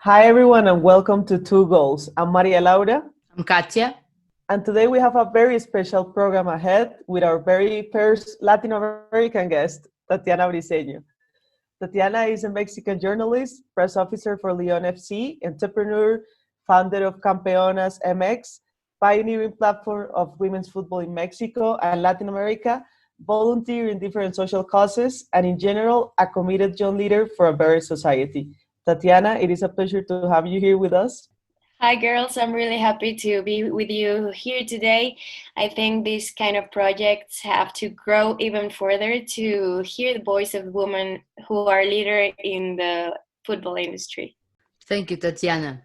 Hi, everyone, and welcome to Two Goals. I'm Maria Laura, I'm Katia. and today we have a very special program ahead with our very first Latin American guest, Tatiana Briseño. Tatiana is a Mexican journalist, press officer for Leon FC, entrepreneur, founder of Campeonas MX, pioneering platform of women's football in Mexico and Latin America, volunteer in different social causes, and in general, a committed young leader for a better society. Tatiana, it is a pleasure to have you here with us. Hi, girls. I'm really happy to be with you here today. I think these kind of projects have to grow even further to hear the voice of women who are leader in the football industry. Thank you, Tatiana.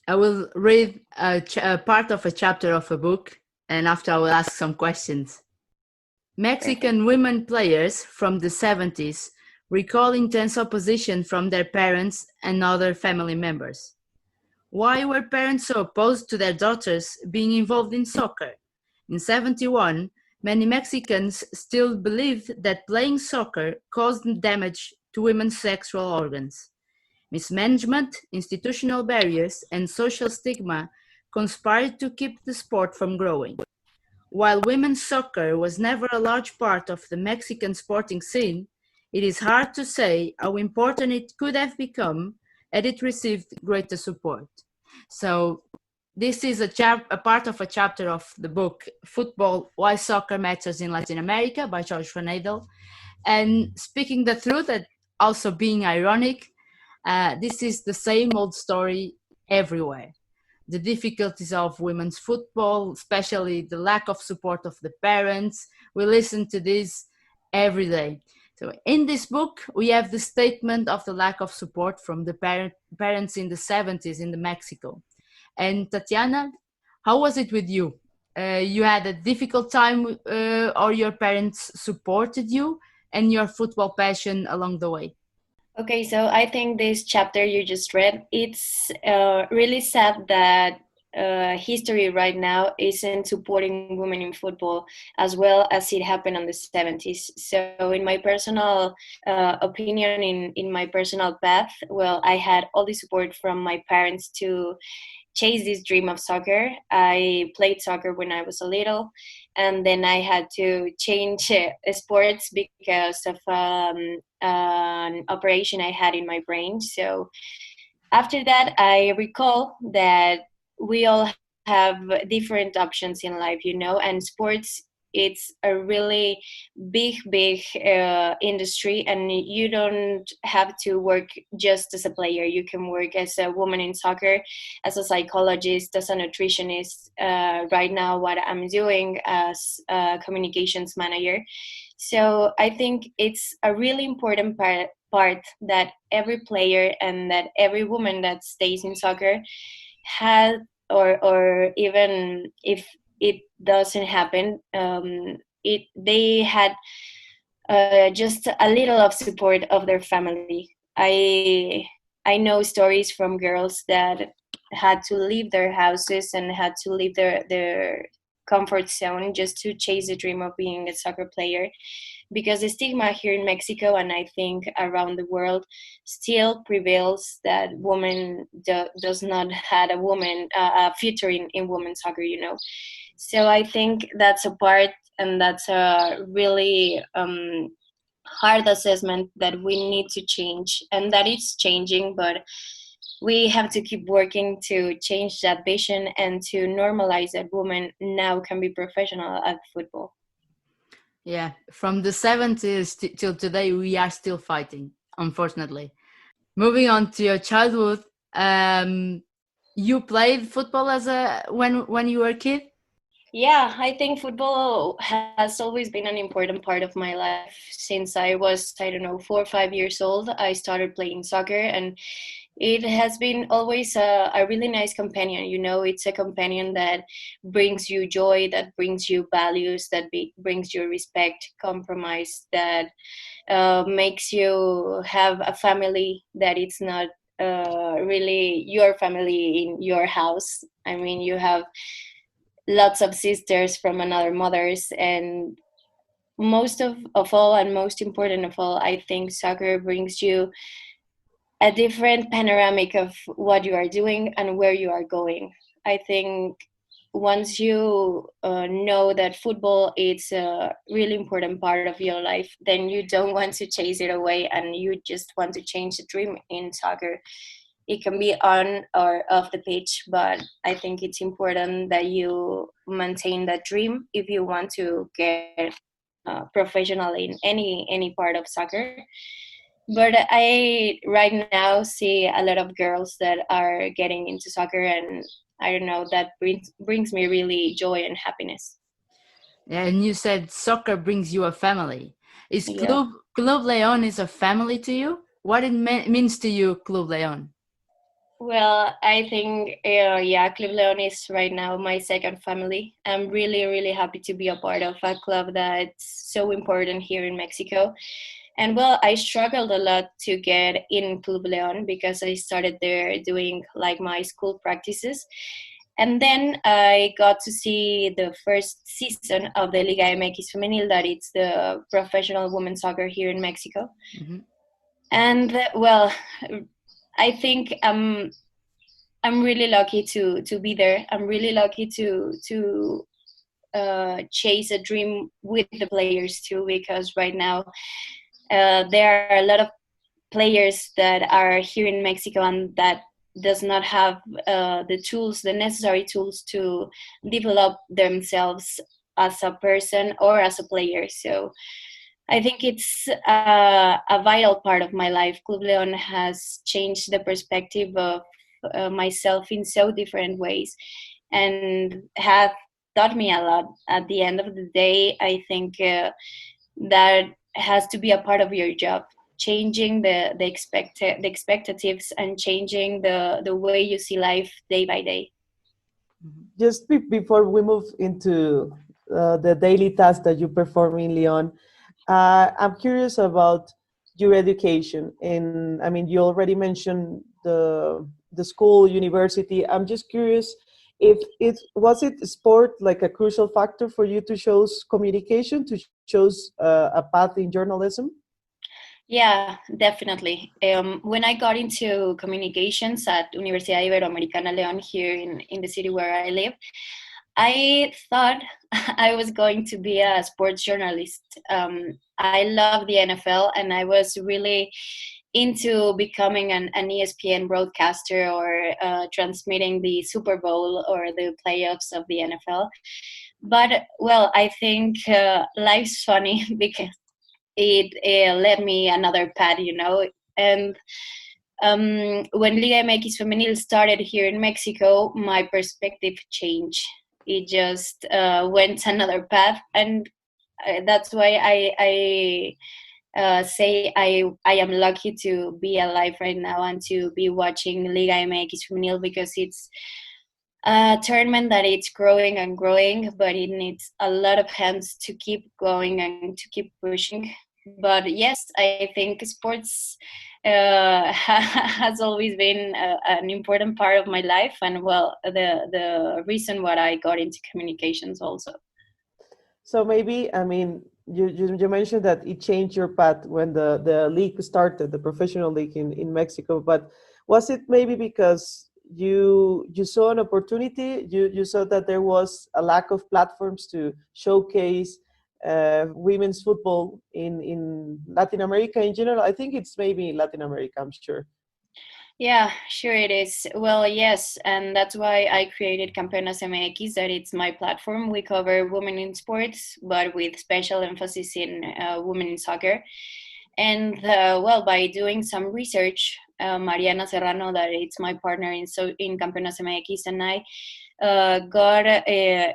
I will read a part of a chapter of a book, and after I will ask some questions. Mexican women players from the 70s recall intense opposition from their parents and other family members. Why were parents so opposed to their daughters being involved in soccer? In 71, many Mexicans still believed that playing soccer caused damage to women's sexual organs. Mismanagement, institutional barriers, and social stigma conspired to keep the sport from growing. While women's soccer was never a large part of the Mexican sporting scene, it is hard to say how important it could have become had it received greater support. So this is a part of a chapter of the book Football, Why Soccer Matters in Latin America by George Van Adel. And speaking the truth and also being ironic, this is the same old story everywhere. The difficulties of women's football, especially the lack of support of the parents. We listen to this every day. So in this book, we have the statement of the lack of support from the parents in the 70s in Mexico. And Tatiana, how was it with you? You had a difficult time or your parents supported you and your football passion along the way? Okay, so I think this chapter you just read, it's really sad that history right now isn't supporting women in football as well as it happened in the 70s. So in my personal opinion, in my personal path, well, I had all the support from my parents to chase this dream of soccer. I played soccer when I was a little, and then I had to change sports because of an operation I had in my brain. So after that, I recall that we all have different options in life, and sports, it's a really big industry, and you don't have to work just as a player. You can work as a woman in soccer, as a psychologist, as a nutritionist. Right now, what I'm doing as a communications manager. So I think it's a really important part that every player and that every woman that stays in soccer has, or even if it doesn't happen, they had just a little of support of their family. I know stories from girls that had to leave their houses and had to leave their comfort zone just to chase the dream of being a soccer player, because the stigma here in Mexico, and I think around the world, still prevails that woman does not have a future in women's soccer. So I think that's a part, and that's a really hard assessment that we need to change, and that it's changing, but we have to keep working to change that vision and to normalize that women now can be professional at football. Yeah, from the 70s till today, we are still fighting, unfortunately. Moving on to your childhood, you played football when you were a kid? Yeah, I think football has always been an important part of my life. Since I was, I don't know, 4 or 5 years old, I started playing soccer, and it has been always a really nice companion. It's a companion that brings you joy, that brings you values, that brings you respect, compromise, that makes you have a family that it's not really your family in your house. I mean, you have lots of sisters from another mothers, and most of all, and most important of all, I think soccer brings you a different panoramic of what you are doing and where you are going. I think once you know that football is a really important part of your life, then you don't want to chase it away and you just want to change the dream in soccer. It can be on or off the pitch, but I think it's important that you maintain that dream if you want to get professional in any part of soccer. But I right now see a lot of girls that are getting into soccer, and I don't know, that brings me really joy and happiness. And you said soccer brings you a family. Is Yeah. Club Leon is a family to you? What it means to you, Club Leon? Well, I think, yeah, Club Leon is right now my second family. I'm really, really happy to be a part of a club that's so important here in Mexico. And well, I struggled a lot to get in Club Leon because I started there doing like my school practices. And then I got to see the first season of the Liga MX Femenil, that it's the professional women's soccer here in Mexico. Mm-hmm. And well, I think I'm really lucky to be there. I'm really lucky to chase a dream with the players too, because right now there are a lot of players that are here in Mexico and that does not have the tools, the necessary tools to develop themselves as a person or as a player. So I think it's a vital part of my life. Club Leon has changed the perspective of myself in so different ways and have taught me a lot. At the end of the day, I think that has to be a part of your job, changing the expectatives and changing the way you see life day by day. Just before we move into the daily tasks that you perform in Lyon, I'm curious about your education. And I mean, you already mentioned the school, university. I'm just curious if it was it sport like a crucial factor for you to choose communication, to choose a path in journalism? Yeah, definitely. When I got into communications at Universidad Iberoamericana León here in the city where I live, I thought I was going to be a sports journalist. I love the NFL, and I was really into becoming an ESPN broadcaster or transmitting the Super Bowl or the playoffs of the NFL. But well, I think life's funny because it led me another path, you know. And when Liga MX Femenil started here in Mexico, my perspective changed. It just went another path, and that's why I say I am lucky to be alive right now and to be watching Liga MX Femenil, because it's a tournament that it's growing and growing, but it needs a lot of hands to keep going and to keep pushing. But yes, I think sports has always been an important part of my life, and well, the reason why I got into communications also. So maybe, I mean, you mentioned that it changed your path when the league started, the professional league in Mexico. But was it maybe because you saw an opportunity? You saw that there was a lack of platforms to showcase women's football in Latin America in general? I think it's maybe in Latin America, I'm sure. Yeah, sure it is. Well, yes, and that's why I created Campeonas MX, that it's my platform. We cover women in sports, but with special emphasis in women in soccer. And well, by doing some research, Mariana Serrano, that it's my partner in Campeonas MX, and I got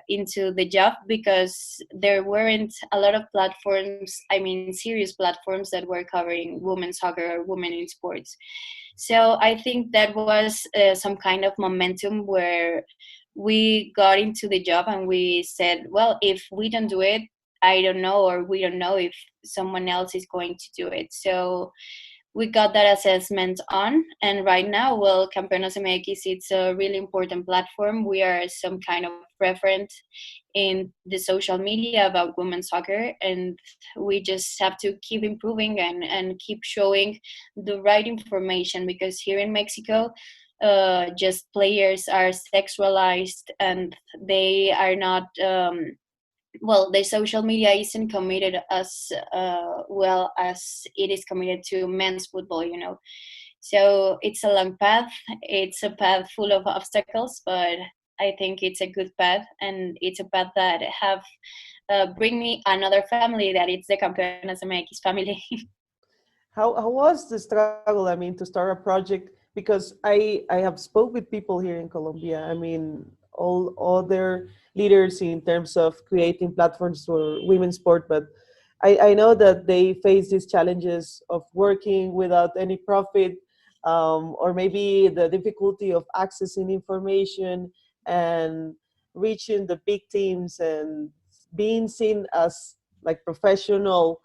into the job because there weren't a lot of platforms, I mean, serious platforms that were covering women's soccer or women in sports. So I think that was some kind of momentum where we got into the job and we said, well, if we don't do it, I don't know, or we don't know if someone else is going to do it. So we got that assessment on, and right now, well, Campeonas MX, it's a really important platform. We are some kind of referent in the social media about women's soccer, and we just have to keep improving and keep showing the right information, because here in Mexico, just players are sexualized, and they are not well, the social media isn't committed as well as it is committed to men's football, you know. So it's a long path. It's a path full of obstacles, but I think it's a good path, and it's a path that have bring me another family, that it's the Campeonas MX family. How was the struggle? I mean, to start a project, because I have spoke with people here in Colombia. I mean, all other leaders in terms of creating platforms for women's sport, but I know that they face these challenges of working without any profit, or maybe the difficulty of accessing information and reaching the big teams and being seen as like professional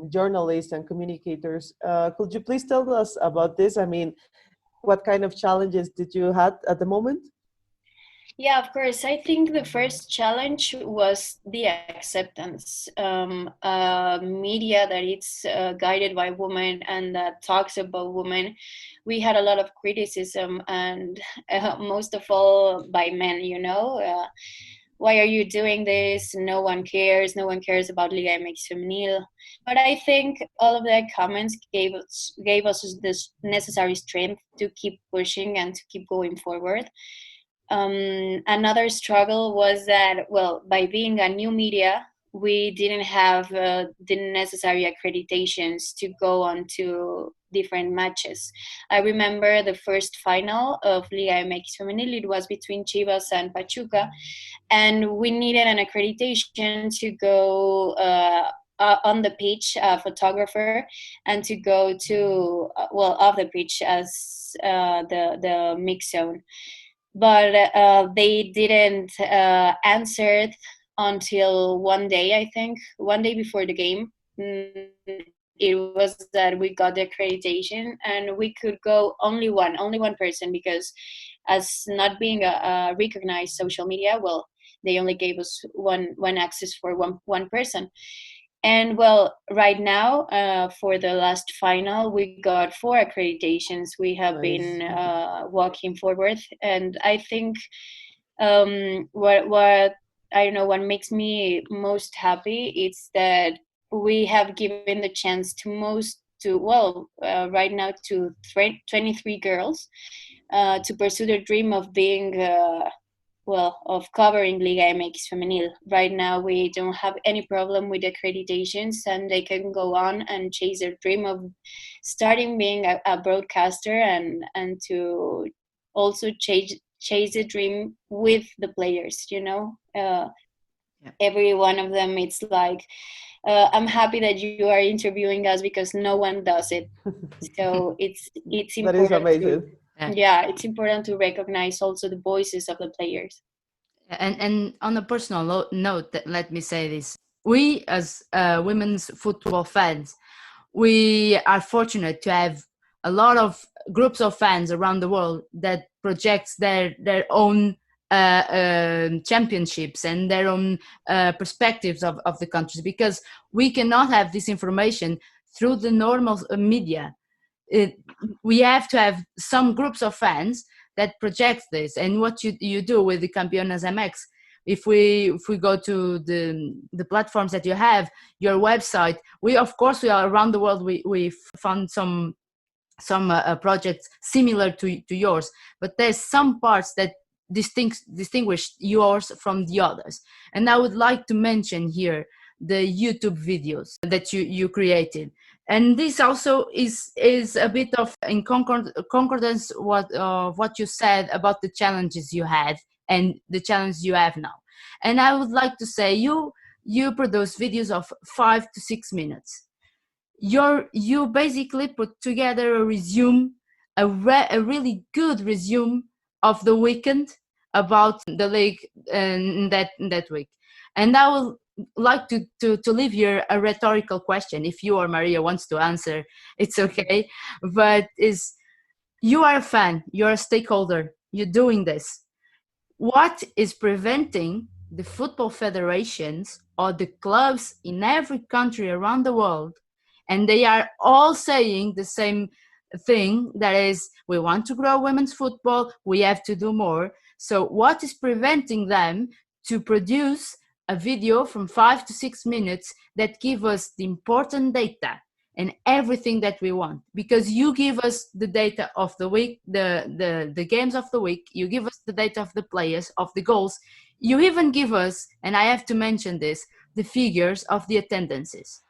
journalists and communicators. Could you please tell us about this? I mean, what kind of challenges did you have at the moment? Yeah, of course. I think the first challenge was the acceptance. Media that it's guided by women and that talks about women. We had a lot of criticism, and most of all by men, you know. Why are you doing this? No one cares. No one cares about Liga MX Femenil. But I think all of that comments gave us this necessary strength to keep pushing and to keep going forward. Another struggle was that, well, by being a new media, we didn't have the necessary accreditations to go on to different matches. I remember the first final of Liga MX Femenil. It was between Chivas and Pachuca, and we needed an accreditation to go on the pitch, a photographer, and to go to well, off the pitch as the mix zone. But they didn't answer until one day, I think, one day before the game. It was that we got the accreditation, and we could go only one person, because as not being a recognized social media, well, they only gave us one access for one person. And well, right now, for the last final, we got 4 accreditations. We have been walking forward, and I think what I don't know, what makes me most happy is that we have given the chance right now to 23 girls to pursue their dream of being of covering Liga MX Femenil. Right now, we don't have any problem with accreditations, and they can go on and chase their dream of starting being a broadcaster, and to also chase the dream with the players, you know. Every one of them, it's like, I'm happy that you are interviewing us, because no one does it. So it's important. That is amazing. It's important to recognize also the voices of the players. And on a personal note, let me say this: we as women's football fans, we are fortunate to have a lot of groups of fans around the world that projects their own championships and their own perspectives of the countries, because we cannot have this information through the normal media. We have to have some groups of fans that project this. And what you do with the Campeonas MX, if we go to the platforms that you have, your website, we are around the world. We found some projects similar to yours, but there's some parts that distinguish yours from the others. And I would like to mention here the YouTube videos that you created. And this also is a bit of in concordance what you said about the challenges you had and the challenges you have now. And I would like to say you produce videos of 5 to 6 minutes. You basically put together a resume, a really good resume of the weekend about the league in that week. And I will like to leave here a rhetorical question. If you or Maria wants to answer, it's okay. But you are a fan, you're a stakeholder, you're doing this. what is preventing the football federations or the clubs in every country around the world, and they are all saying the same thing, that is, we want to grow women's football, we have to do more. So what is preventing them to produce a video from 5 to 6 minutes that give us the important data and everything that we want? Because you give us the data of the week, the games of the week, you give us the data of the players, of the goals, you even give us, and I have to mention this, the figures of the attendances.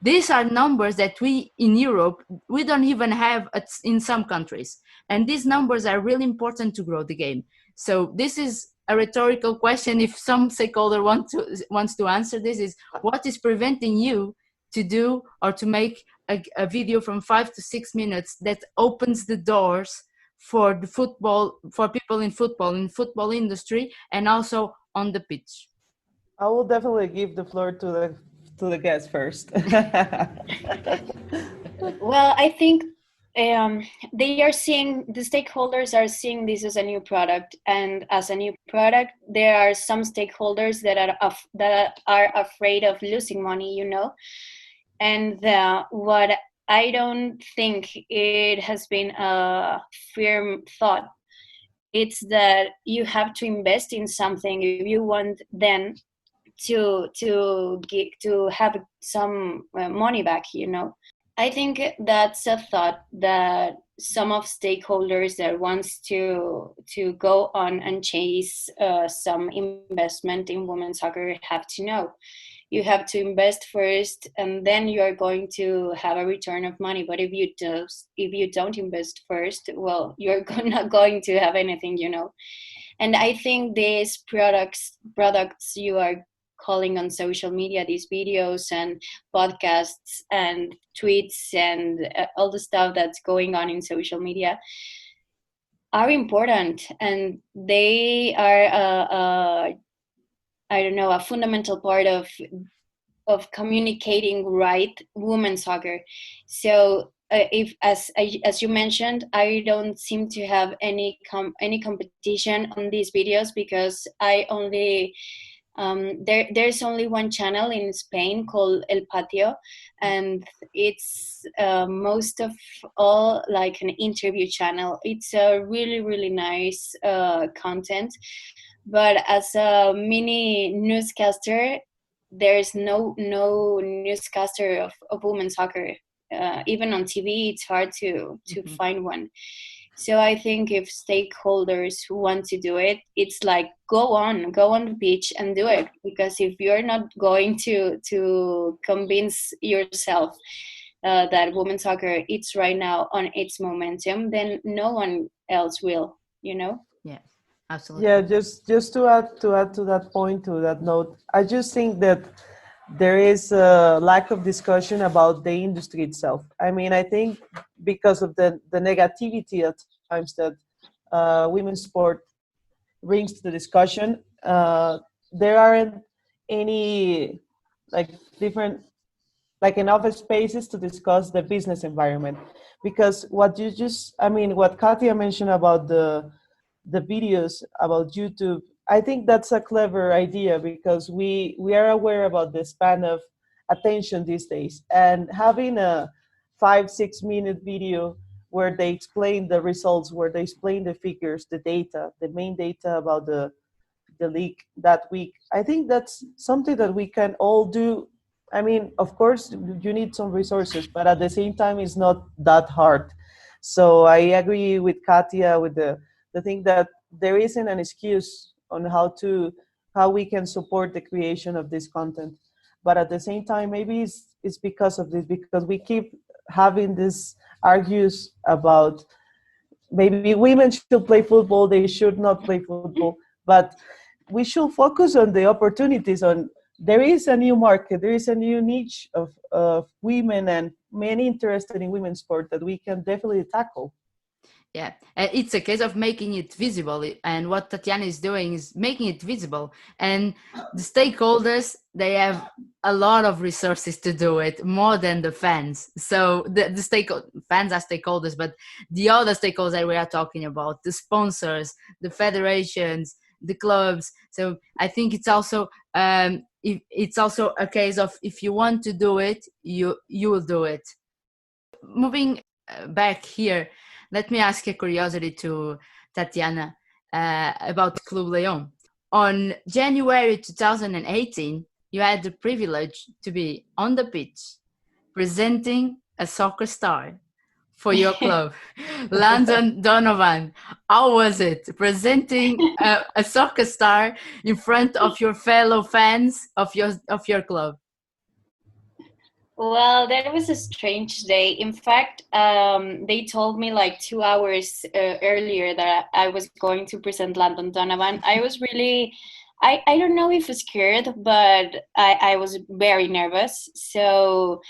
These are numbers that we in Europe, we don't even have in some countries. And these numbers are really important to grow the game. So this is a rhetorical question. If some stakeholder wants to answer this, is what is preventing you to do or to make a video from 5 to 6 minutes that opens the doors for the football, for people in football industry, and also on the pitch? I will definitely give the floor to the guest first. Well, I think they are seeing, the stakeholders are seeing this as a new product, and as a new product, there are some stakeholders that are afraid of losing money, you know. And what I don't think it has been a firm thought. It's that you have to invest in something if you want then to have some money back, you know. I think that's a thought that some of stakeholders that wants to go on and chase some investment in women's soccer have to know. You have to invest first, and then you are going to have a return of money. But if you don't invest first, well, you're not going to have anything, you know. And I think these products you are calling on social media, these videos and podcasts and tweets and all the stuff that's going on in social media are important, and they are I don't know, a fundamental part of communicating right women's soccer. So if as you mentioned, I don't seem to have any competition on these videos, because I only there's only one channel in Spain called El Patio, and it's most of all like an interview channel. It's a really nice content, but as a mini newscaster, there's no newscaster of women's soccer. Even on TV, it's hard to find one. So I think if stakeholders want to do it, it's like go on the pitch and do it. Because if you're not going to convince yourself that women's soccer it's right now on its momentum, then no one else will, you know. Yeah, absolutely. Yeah, just to add to that point, to that note, I just think that there is a lack of discussion about the industry itself. I mean, I think because of the negativity at times that women's sport brings to the discussion, there aren't any like different, like enough spaces to discuss the business environment. Because what Katia mentioned about the videos about YouTube, I think that's a clever idea, because we are aware about the span of attention these days, and having a 5-6 minute video where they explain the results, where they explain the figures, the data, the main data about the league that week, I think that's something that we can all do. I mean, of course you need some resources, but at the same time it's not that hard. So I agree with Katia with the thing that there isn't an excuse on how we can support the creation of this content. But at the same time, maybe it's because of this, because we keep having this argues about maybe women should play football, they should not play football, but we should focus on the opportunities. On there is a new market, there is a new niche of women and men interested in women's sport that we can definitely tackle. Yeah, it's a case of making it visible, and what Tatiana is doing is making it visible. And the stakeholders, they have a lot of resources to do it, more than the fans. So the fans are stakeholders, but the other stakeholders that we are talking about, the sponsors, the federations, the clubs. So I think it's also it's also a case of if you want to do it, you will do it. Moving back here, let me ask a curiosity to Tatiana about Club Leon. On January 2018, you had the privilege to be on the pitch presenting a soccer star for your club, Landon Donovan. How was it presenting a soccer star in front of your fellow fans of your club? Well, that was a strange day. In fact, they told me like 2 hours earlier that I was going to present Landon Donovan. I was really, I don't know if scared, but I was very nervous. So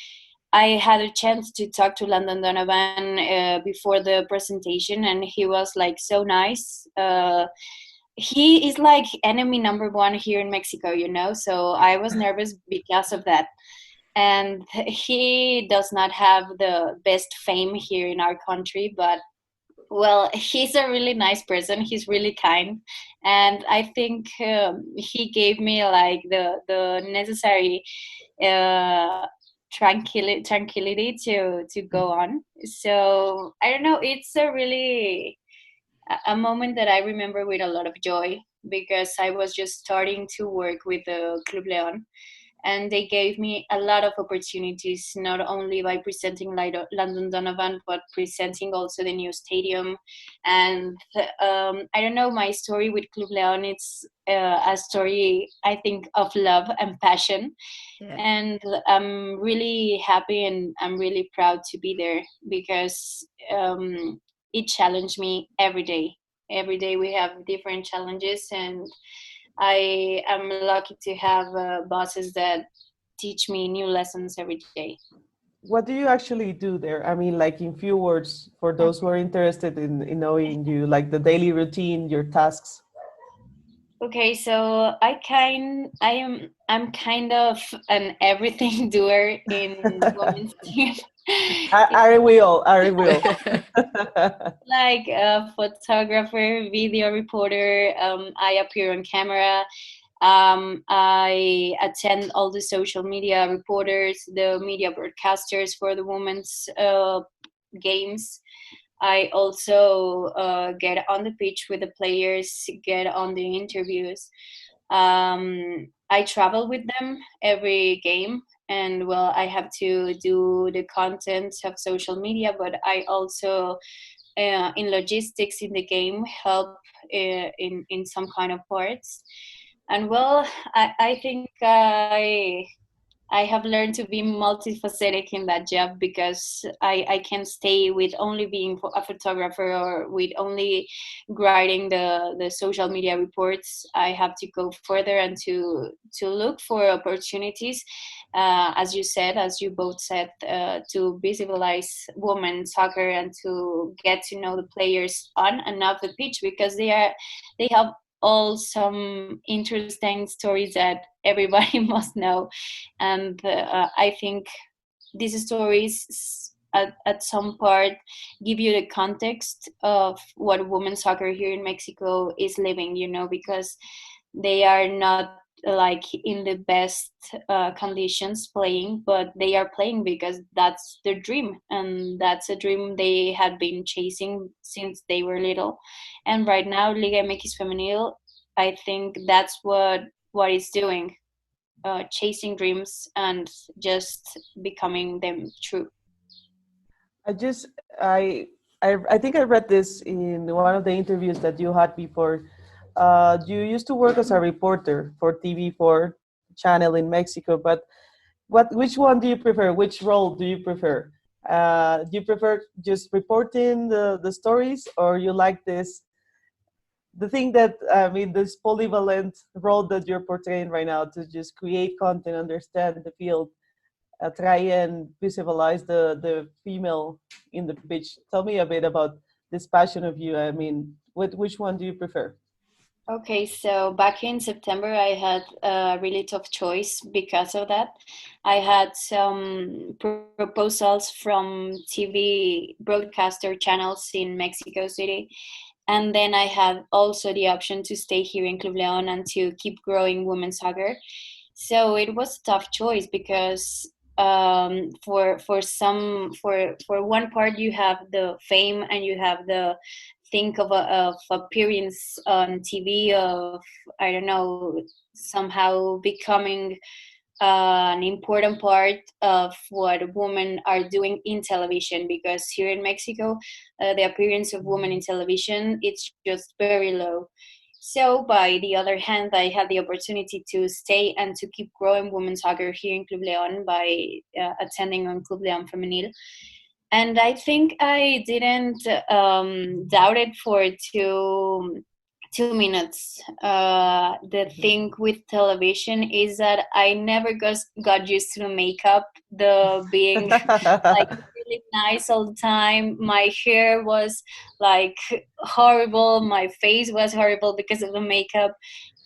I had a chance to talk to Landon Donovan before the presentation, and he was like so nice. He is like enemy number one here in Mexico, you know, so I was nervous because of that. And he does not have the best fame here in our country, but well, he's a really nice person. He's really kind, and I think he gave me like the necessary tranquility to go on. So I don't know, it's a really a moment that I remember with a lot of joy, because I was just starting to work with the Club Leon, and they gave me a lot of opportunities, not only by presenting Landon Donovan, but presenting also the new stadium. And I don't know, my story with Club Leon, it's a story, I think, of love and passion. Yeah. And I'm really happy and I'm really proud to be there, because it challenged me every day. Every day we have different challenges, and I am lucky to have bosses that teach me new lessons every day. What do you actually do there? I mean, like in few words, for those who are interested in knowing you, like the daily routine, your tasks. Okay, so I'm kind of an everything doer in women's team. Are we all? Are we all? Like a photographer, video reporter. I appear on camera. I attend all the social media reporters, the media broadcasters for the women's games. I also get on the pitch with the players, get on the interviews. I travel with them every game, and well, I have to do the content of social media, but I also in logistics in the game help in some kind of parts. And well, I think I have learned to be multifaceted in that job, because I can't stay with only being a photographer or with only writing the social media reports. I have to go further and to look for opportunities, as you said, as you both said, to visualize women's soccer and to get to know the players on and off the pitch, because they have all some interesting stories that everybody must know. And I think these stories at some part give you the context of what women's soccer here in Mexico is living, you know, because they are not like in the best conditions playing, but they are playing because that's their dream, and that's a dream they had been chasing since they were little. And right now Liga MX Femenil, I think that's what it's doing, chasing dreams and just becoming them true. I think I read this in one of the interviews that you had before. You used to work as a reporter for TV4 channel in Mexico, but which one do you prefer? Which role do you prefer? Do you prefer just reporting the stories, or you like the thing that, I mean, this polyvalent role that you're portraying right now, to just create content, understand the field, try and visualize the female in the pitch? Tell me a bit about this passion of you. I mean, which one do you prefer? Okay, so back in September, I had a really tough choice because of that. I had some proposals from TV broadcaster channels in Mexico City, And then I had also the option to stay here in Club León and to keep growing women's soccer. So it was a tough choice because for one part you have the fame and you have the think of appearance on TV, of, I don't know, somehow becoming an important part of what women are doing in television, because here in Mexico, the appearance of women in television, it's just very low. So by the other hand, I had the opportunity to stay and to keep growing women's soccer here in Club León by attending on Club León Femenil. And I think I didn't doubt it for 2 minutes. The thing with television is that I never got used to the makeup, the being like really nice all the time. My hair was like horrible, my face was horrible because of the makeup,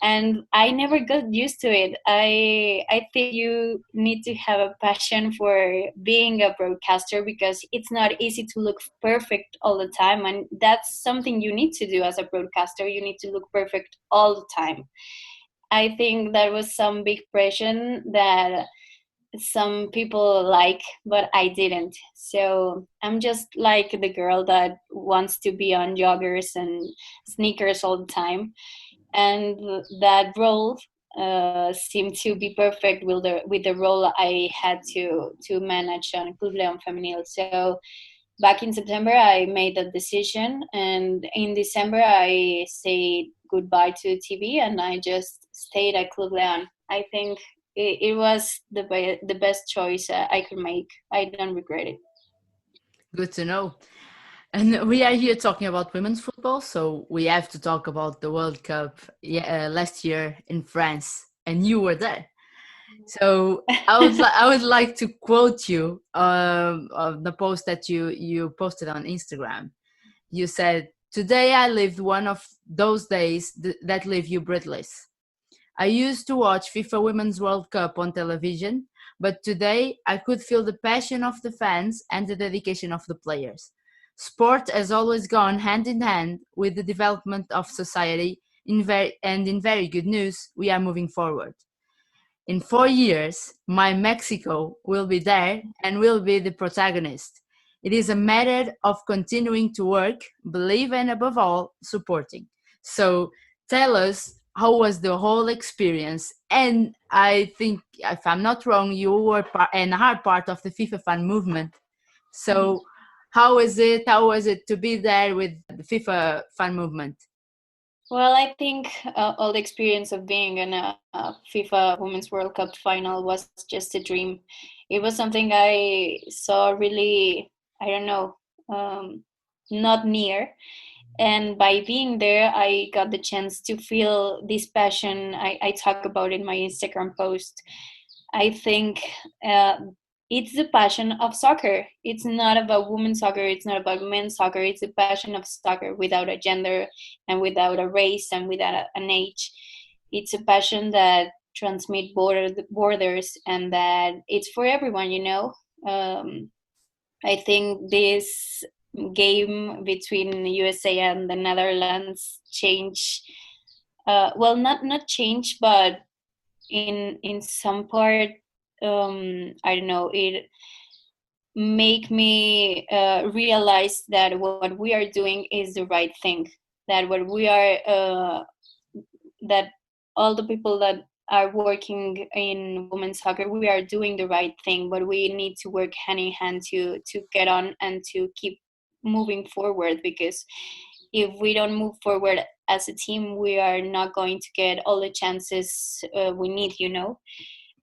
and I never got used to it. I think you need to have a passion for being a broadcaster, because it's not easy to look perfect all the time, and that's something you need to do as a broadcaster. You need to look perfect all the time. I think there was some big pressure that some people like, but I didn't. So I'm just like the girl that wants to be on joggers and sneakers all the time, and that role seemed to be perfect with the role I had to manage on Club León Femenil. So back in September, I made that decision, and in December, I said goodbye to TV, and I just stayed at Club León. I think it was the best choice I could make. I don't regret it. Good to know. And we are here talking about women's football, so we have to talk about the World Cup last year in France, and you were there. So I would like to quote you of the post that you posted on Instagram. You said, "Today I lived one of those days that leave you breathless. I used to watch FIFA Women's World Cup on television, but today I could feel the passion of the fans and the dedication of the players. Sport has always gone hand in hand with the development of society, and in very good news, we are moving forward. In 4 years, my Mexico will be there and will be the protagonist. It is a matter of continuing to work, believe, and above all, supporting." So tell us, how was the whole experience? And I think, if I'm not wrong, you were and are part of the FIFA fan movement. So how is it? How was it to be there with the FIFA fan movement? Well, I think all the experience of being in a FIFA Women's World Cup final was just a dream. It was something I saw really, I don't know, not near. And by being there, I got the chance to feel this passion I talk about in my Instagram post. I think it's the passion of soccer. It's not about women's soccer, it's not about men's soccer. It's the passion of soccer without a gender and without a race and without an age. It's a passion that transmits borders, and that it's for everyone, you know. I think this game between USA and the Netherlands change, well, not change, but in some part, I don't know, it make me realize that what we are doing is the right thing, that what we are that all the people that are working in women's soccer, we are doing the right thing, but we need to work hand in hand to get on and to keep moving forward, because if we don't move forward as a team, we are not going to get all the chances we need, you know.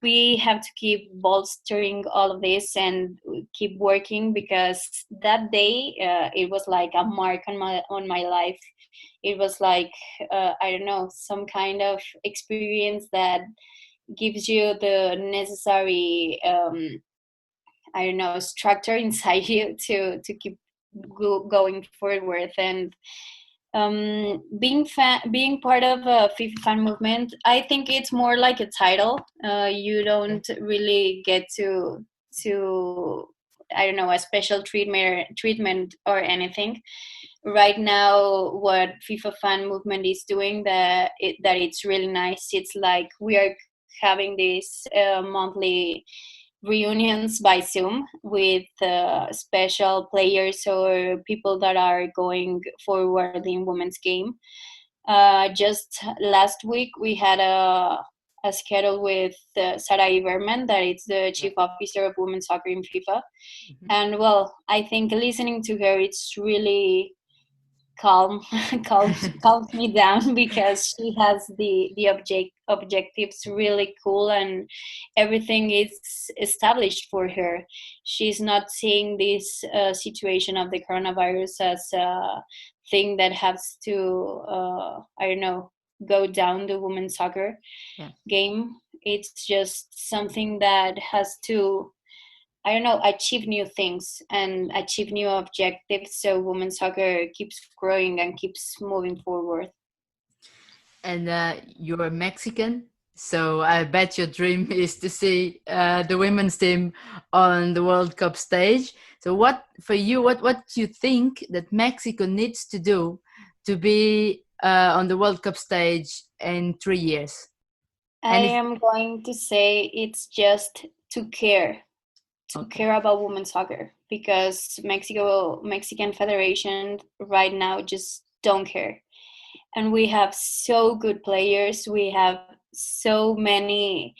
We have to keep bolstering all of this and keep working, because that day it was like a mark on my life. It was like I don't know, some kind of experience that gives you the necessary I don't know, structure inside you to keep going forward. And being part of a FIFA fan movement, I think it's more like a title. You don't really get to I don't know, a special treatment or anything. right now what FIFA fan movement is doing, that it's really nice. It's like we are having these monthly reunions by Zoom with special players or people that are going forward in women's game. Just last week we had a schedule with Sarah Iverman, that is the chief officer of women's soccer in FIFA. And well, I think listening to her, it's really calm calms me down, because she has the objectives really cool, and everything is established for her. She's not seeing this situation of the coronavirus as a thing that has to I don't know, go down the women's soccer game. It's just something that has to, I don't know, achieve new things and achieve new objectives, so women's soccer keeps growing and keeps moving forward. And you're Mexican, so I bet your dream is to see the women's team on the World Cup stage. So what do you think that Mexico needs to do to be on the World Cup stage in 3 years? I am going to say it's just to care about women's soccer, because Mexican Federation right now just don't care. And we have so good players. We have so many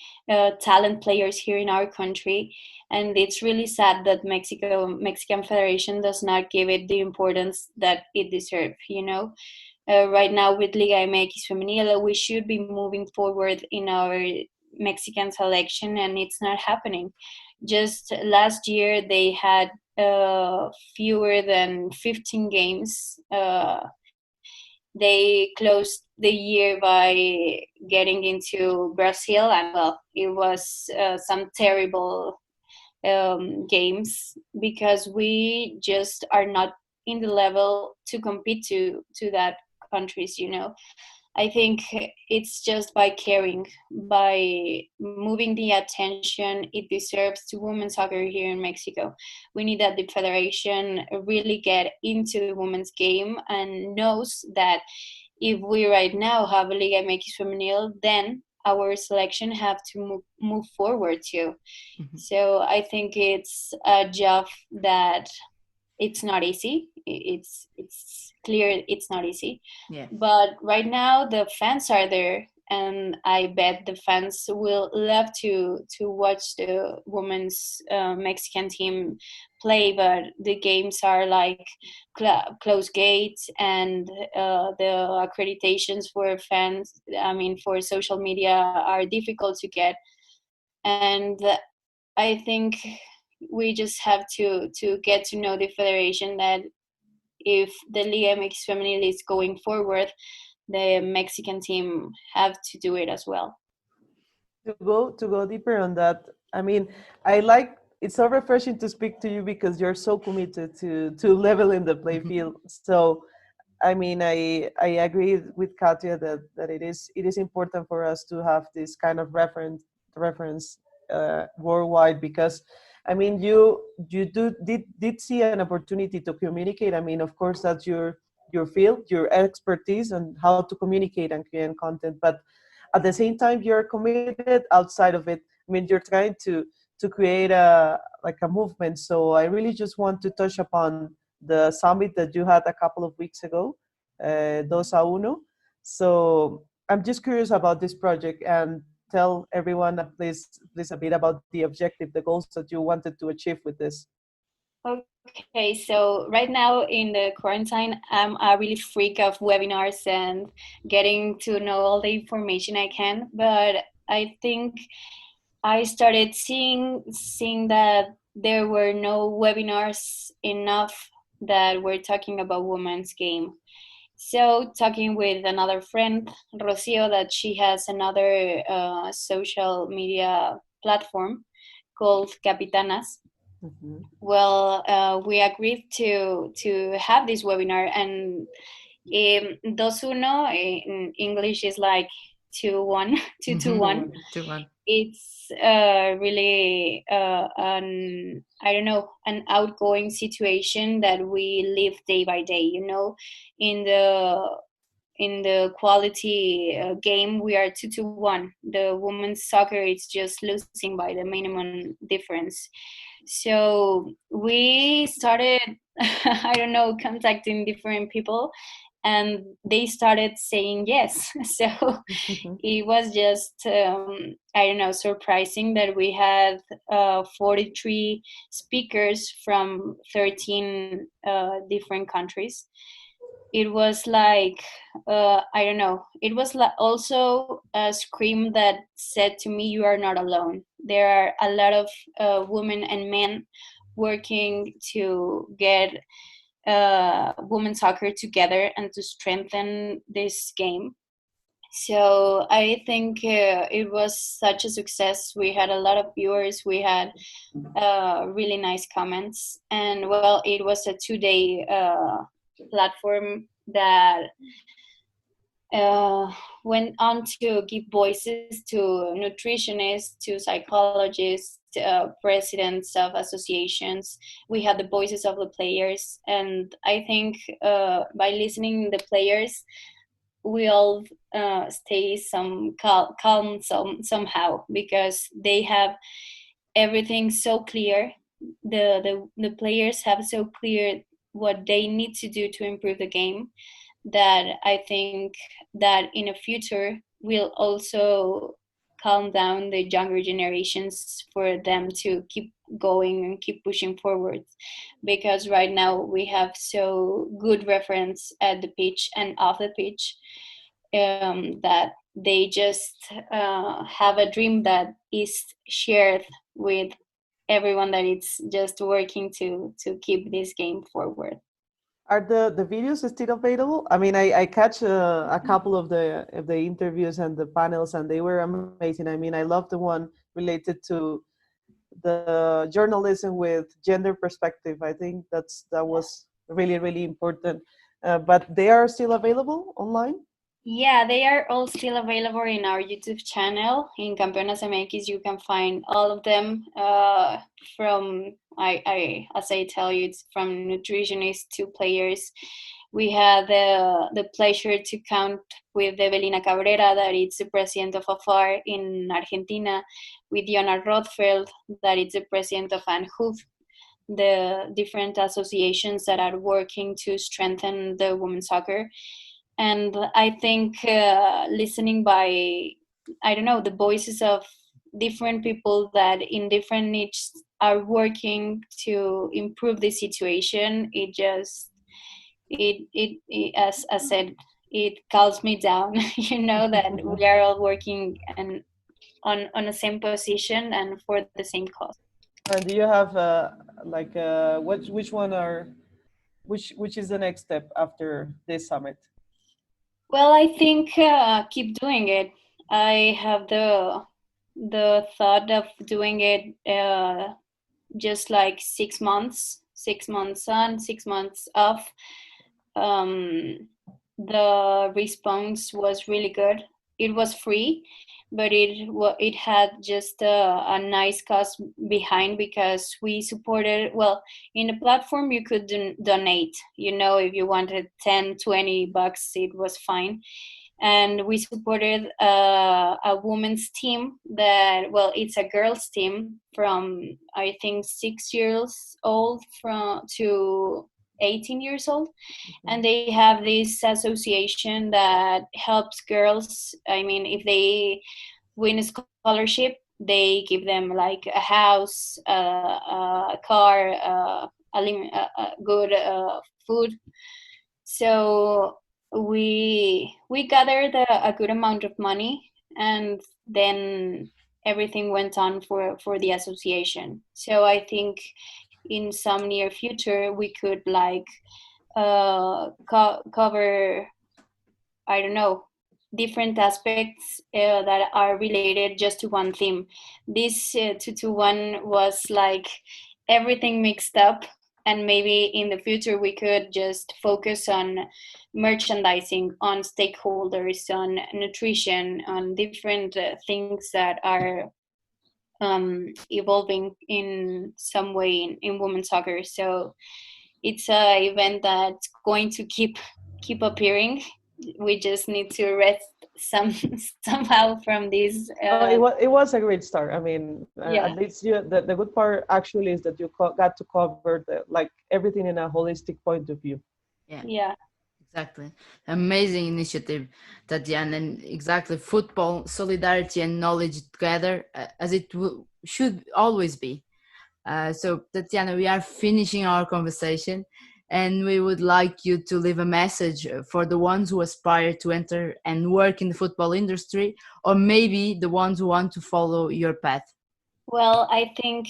talent players here in our country, and it's really sad that Mexican Federation does not give it the importance that it deserves. Right now with Liga MX Femenil, we should be moving forward in our Mexican selection, and it's not happening. Just last year, they had fewer than 15 games. They closed the year by getting into Brazil, and well, it was some terrible games, because we just are not in the level to compete to that countries. I think it's just by caring, by moving the attention it deserves to women's soccer here in Mexico. We need that the federation really get into the women's game and knows that if we right now have a Liga MX Femenil, then our selection have to move forward too. So I think it's a job that it's not easy. It's clear it's not easy. Yeah. But right now the fans are there, and I bet the fans will love to watch the women's Mexican team play. But the games are like closed gates, and the accreditations for fans, for social media, are difficult to get. And I think we just have to get to know the federation, that if the Liga MX Femenil is going forward, the Mexican team have to do it as well. To go deeper on that, it's so refreshing to speak to you, because you're so committed to leveling the play field. So I agree with Katya that it is important for us to have this kind of reference worldwide, because you did see an opportunity to communicate. Of course, that's your field, your expertise, and how to communicate and create content. But at the same time, you're committed outside of it. You're trying to create a movement. So I really just want to touch upon the summit that you had a couple of weeks ago, Dos a Uno. So I'm just curious about this project, and tell everyone, please a bit about the objective, the goals that you wanted to achieve with this. Okay, so right now in the quarantine, I'm a really freak of webinars and getting to know all the information I can. But I think I started seeing that there were no webinars enough that were talking about women's game. So talking with another friend, Rocio, that she has another social media platform called Capitanas. Mm-hmm. Well, we agreed to have this webinar, and Dos Uno in English is like 2-1, 2-1. 2-1. It's really an outgoing situation that we live day by day. In the quality game, we are 2-1. The women's soccer is just losing by the minimum difference. So we started, contacting different people, and they started saying yes. So it was just, surprising that we had 43 speakers from 13 different countries. It was like, it was also a scream that said to me, you are not alone. There are a lot of women and men working to get women's soccer together and to strengthen this game. So I think it was such a success. We had a lot of viewers. We had really nice comments. And well, it was a 2-day platform that went on to give voices to nutritionists, to psychologists, presidents of associations. We had the voices of the players, and I think by listening to the players, we all stay calm somehow, because they have everything so clear. The players have so clear what they need to do to improve the game, that I think that in the future will also calm down the younger generations for them to keep going and keep pushing forward. Because right now we have so good reference at the pitch and off the pitch, that they just have a dream that is shared with everyone, that it's just working to keep this game forward. Are the videos still available? I mean, I catch a couple of the interviews and the panels, and they were amazing. I mean, I love the one related to the journalism with gender perspective. I think that was really, really important. But they are still available online? Yeah, they are all still available in our YouTube channel. In Campeonas MX, you can find all of them, from, as I tell you, it's from nutritionists to players. We had the pleasure to count with Evelina Cabrera, that is the president of AFAR in Argentina, with Diana Rothfeld, that is the president of ANHUF, the different associations that are working to strengthen the women's soccer. And I think listening by, the voices of different people that in different niches are working to improve the situation, it as I said, it calms me down, that we are all working and on the same position and for the same cause. And do you have which is the next step after this summit? Well, I think keep doing it. I have the thought of doing it just like 6 months on, 6 months off. The response was really good. It was free, but it had just a nice cause behind, because we supported, well, in the platform you could donate, if you wanted 10, $20, it was fine. And we supported a women's team that, well, it's a girls team from, I think, 6 years old to 18 years old. And they have this association that helps girls. I mean, if they win a scholarship, they give them like a house, a car, good food. So we gathered a good amount of money, and then everything went on for the association. So I think in some near future we could cover, I don't know, different aspects that are related just to one theme. This 2-1 was like everything mixed up, and maybe in the future we could just focus on merchandising, on stakeholders, on nutrition, on different things that are evolving in some way in women's soccer. So it's an event that's going to keep appearing. We just need to rest somehow from this. It was a great start. I mean, Yeah. at least the good part actually is that you got to cover everything in a holistic point of view. Yeah. Exactly. Amazing initiative, Tatiana. And exactly, football, solidarity, and knowledge together, as it should always be. So, Tatiana, we are finishing our conversation, and we would like you to leave a message for the ones who aspire to enter and work in the football industry, or maybe the ones who want to follow your path. Well, I think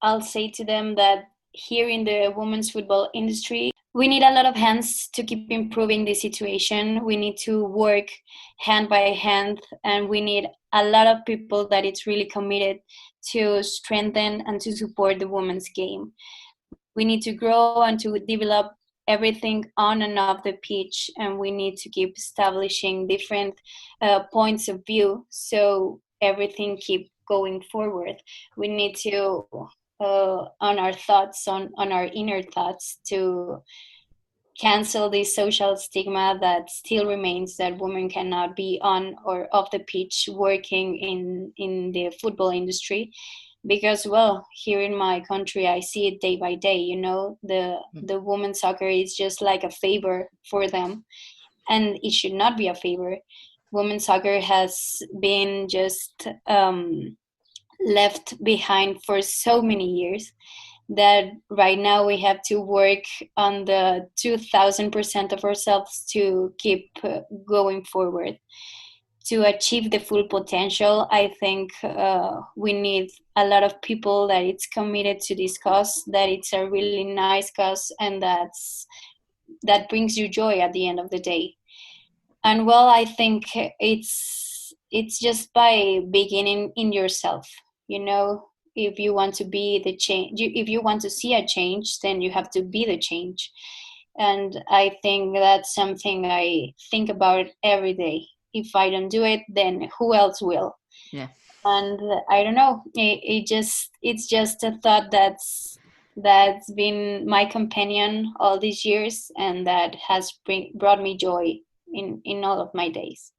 I'll say to them that here in the women's football industry, we need a lot of hands to keep improving the situation. We need to work hand by hand, and we need a lot of people that it's really committed to strengthen and to support the women's game. We need to grow and to develop everything on and off the pitch, and we need to keep establishing different points of view so everything keep going forward. We need to on our thoughts, on our inner thoughts, to cancel this social stigma that still remains, that women cannot be on or off the pitch working in the football industry. Because, well, here in my country, I see it day by day. The women's soccer is just like a favor for them, and it should not be a favor. Women's soccer has been just left behind for so many years that right now we have to work on the 2000% of ourselves to keep going forward. To achieve the full potential, I think we need a lot of people that it's committed to this cause, that it's a really nice cause, and that brings you joy at the end of the day. And well, I think it's just by beginning in yourself. If you want to be the change, if you want to see a change, then you have to be the change. And I think that's something I think about every day. If I don't do it, then who else will? Yeah. And I don't know. It's just a thought that's been my companion all these years, and that has brought me joy in all of my days.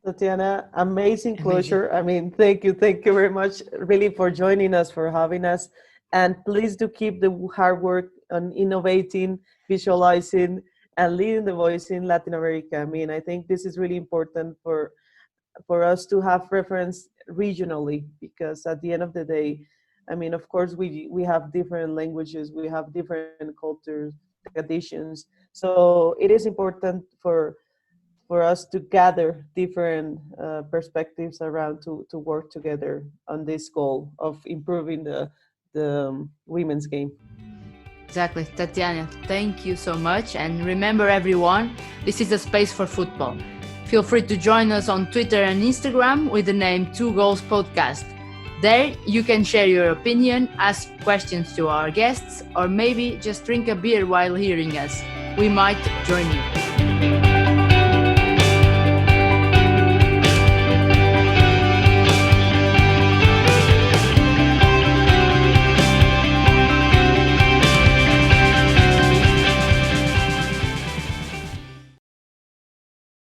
Tatiana, amazing closure. I mean, thank you very much, really, for joining us, for having us. And please do keep the hard work on innovating, visualizing, and leading the voice in Latin America. I mean, I think this is really important for us to have reference regionally, because at the end of the day, I mean, of course, we have different languages, we have different cultures, traditions. So it is important for us to gather different perspectives around to work together on this goal of improving the women's game. Exactly. Tatiana, thank you so much. And remember, everyone, this is a space for football. Feel free to join us on Twitter and Instagram with the name 2 Goals Podcast. There you can share your opinion, ask questions to our guests, or maybe just drink a beer while hearing us. We might join you.